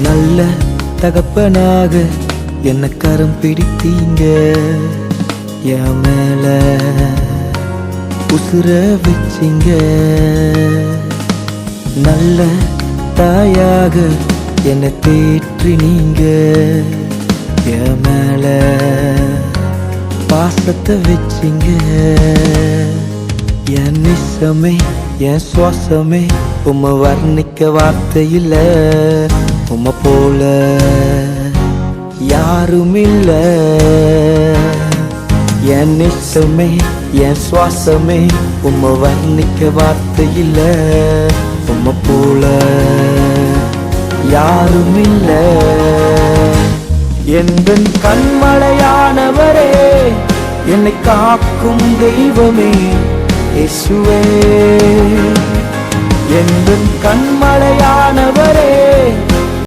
நல்ல தகப்பனாக என்ன கரம் பிடித்தீங்க, என் மேல உசுர வச்சிங்க. நல்ல தாயாக என்ன தேற்றினீங்க, என் மேல பாசத்தை வச்சிங்க. என் நிசமே என் சுவாசமே உம்மை வர்ணிக்க வார்த்தை இல்ல, உம்மை போல யாரும் இல்ல. என் நிசமே என் சுவாசமே உம்மை வர்ணிக்க வார்த்தை இல்ல, உம்மை போல யாரும் இல்ல. எந்தன் கண்மலையானவரே, என்னை காக்கும் தெய்வமே இயேசுவே. எந்தன் கண்மலையானவரே,